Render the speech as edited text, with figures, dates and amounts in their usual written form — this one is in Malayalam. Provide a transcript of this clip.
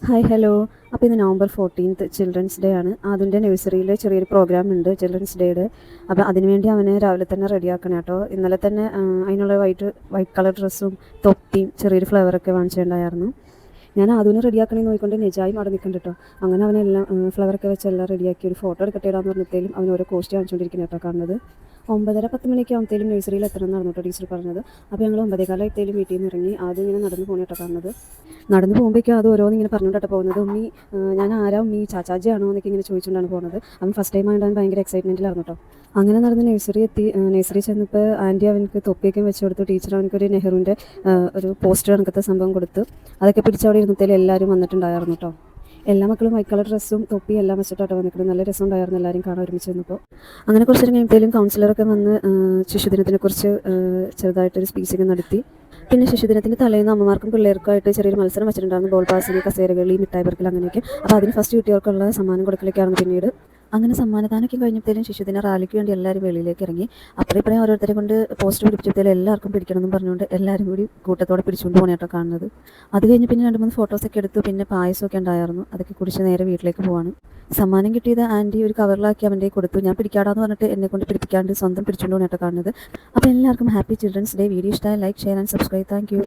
Hi hello. അപ്പോൾ ഇത് നവംബർ 14th ചിൽഡ്രൻസ് ഡേ ആണ്. അതിൻ്റെ നഴ്സറിയിൽ ചെറിയൊരു പ്രോഗ്രാം ഉണ്ട് ചിൽഡ്രൻസ് ഡേയുടെ. അപ്പോൾ അതിനുവേണ്ടി അവനെ രാവിലെ തന്നെ റെഡിയാക്കണം കേട്ടോ. ഇന്നലെ തന്നെ അതിനുള്ള വൈറ്റ് കളർ ഡ്രസ്സും തൊപ്പിയും ചെറിയൊരു ഫ്ലവറൊക്കെ വാങ്ങിച്ചിട്ടുണ്ടായിരുന്നു. ഞാൻ അതിന് റെഡിയാക്കണമെന്ന് നോക്കിക്കൊണ്ട് നിജായും അവിടെ നിൽക്കുന്നുണ്ട് കേട്ടോ. അങ്ങനെ അവനെല്ലാം ഫ്ലവറൊക്കെ വെച്ച് എല്ലാം റെഡിയാക്കി ഒരു ഫോട്ടോ എടുക്കട്ടെ ഇടാന്ന് പറഞ്ഞപ്പോഴത്തേലും അവൻ ഓരോ കോസ്റ്റ് കാണിച്ചുകൊണ്ടിരിക്കുന്നത് കേട്ടോ കാണുന്നത്. 9:30-10 മണിയൊക്കെ ആകുമ്പോഴത്തേലും നഴ്സറിയിൽ എത്തണം എന്നാണ് കേട്ടോ ടീച്ചർ പറഞ്ഞത്. അപ്പോൾ ഞങ്ങൾ 9:15 വീട്ടിൽ നിന്ന് ഇറങ്ങി. ആദ്യം ഇങ്ങനെ നടന്നു പോകണം കേട്ടോ കാണുന്നത്. നടന്നു പോകുമ്പോഴേക്കും അത് ഓരോന്ന് ഇങ്ങനെ പറഞ്ഞുകൊണ്ടാണ് പോകുന്നത്. ഉമ്മി ഞാൻ ആരാ ഉമ്മി, ചാച്ചാജിയാണോ എന്നൊക്കെ ഇങ്ങനെ ചോദിച്ചുകൊണ്ടാണ് പോകുന്നത്. അവൻ ഫസ്റ്റ് ടൈം ആയതുകൊണ്ട് ഭയങ്കര എക്സൈറ്റ്മെൻറ്റിലായിരുന്നു കേട്ടോ. അങ്ങനെ നടന്ന് നഴ്സറി എത്തി. നഴ്സറി ചെന്നപ്പോൾ ആൻറ്റി അവനക്ക് തൊപ്പിയൊക്കെ വെച്ച് കൊടുത്തു. ടീച്ചർ അവനക്കൊരു നെഹ്റുവിൻ്റെ ഒരു പോസ്റ്റർ കണക്കത്തെ സംഭവം കൊടുത്തു. അതൊക്കെ പിടിച്ചവിടെ ഇരുന്നത്തേലും എല്ലാവരും വന്നിട്ടുണ്ടായിരുന്നു കേട്ടോ. എല്ലാ മക്കളും വൈറ്റ് കളർ ഡ്രസ്സും തൊപ്പി എല്ലാം വെച്ചിട്ടാട്ടോ വന്നിട്ട് നല്ല രസം ഉണ്ടായിരുന്നു എല്ലാവരും കാണാൻ ഒരുമിച്ച് വന്നപ്പോൾ. അങ്ങനെ കുറച്ച് നേരം കഴിയുമ്പോഴത്തേലും കൗൺസിലറൊക്കെ വന്ന് ശിശുദിനത്തിനെക്കുറിച്ച് ചെറുതായിട്ടൊരു സ്പീച്ചൊക്കെ നടത്തി. പിന്നെ ശിശുദിനത്തിൻ്റെ തലേന്ന് അമ്മമാർക്കും പിള്ളേർക്കായിട്ട് ചെറിയൊരു മത്സരം വെച്ചിട്ടുണ്ടായിരുന്നു. ബോൾ പാസിങ്, കസേരകളി, മിഠായി പെറുക്കൽ അങ്ങനെയൊക്കെ. അപ്പോൾ അതിന് ഫസ്റ്റ് കിട്ടിയവർക്കുള്ള സമ്മാനം കൊടുക്കലൊക്കെയാണ് പിന്നീട്. അങ്ങനെ സമ്മാനദാനമൊക്കെ കഴിഞ്ഞപ്പോഴത്തേലും ശിശുദിന റാലിക്ക് വേണ്ടി എല്ലാവരും വെളിയിലേക്ക് ഇറങ്ങി. അപ്പുറം ഇപ്പുറം ഓരോരുത്തരെ കൊണ്ട് പോസ്റ്റർ പിടിപ്പിച്ചപ്പോഴത്തേലും എല്ലാവർക്കും പിടിക്കണമെന്നും പറഞ്ഞുകൊണ്ട് എല്ലാവരും കൂടി കൂട്ടത്തോടെ പിടിച്ചുകൊണ്ട് പോകണ കേട്ടോ കാണുന്നത്. അത് കഴിഞ്ഞ് പിന്നെ 2-3 ഫോട്ടോസൊക്കെ എടുത്തു. പിന്നെ പായസമൊക്കെ ഉണ്ടായിരുന്നു. അതൊക്കെ കുടിച്ച് നേരെ വീട്ടിലേക്ക് പോവാണ്. സമ്മാനം കിട്ടിയത് ആൻറ്റി ഒരു കവറിലാക്കി അവൻ്റെ കൊടുത്തു. ഞാൻ പിടിക്കാടാന്ന് പറഞ്ഞിട്ട് എന്നെ കൊണ്ട് പിടിപ്പിക്കാണ്ട് സ്വന്തം പിടിച്ചുകൊണ്ട് പോകണ കേട്ടോ കാണുന്നത്. അപ്പോൾ എല്ലാവർക്കും ഹാപ്പി ചിൽഡ്രൻസ് ഡേ. വീഡിയോ ഇഷ്ടമായി like, share and subscribe. Thank you.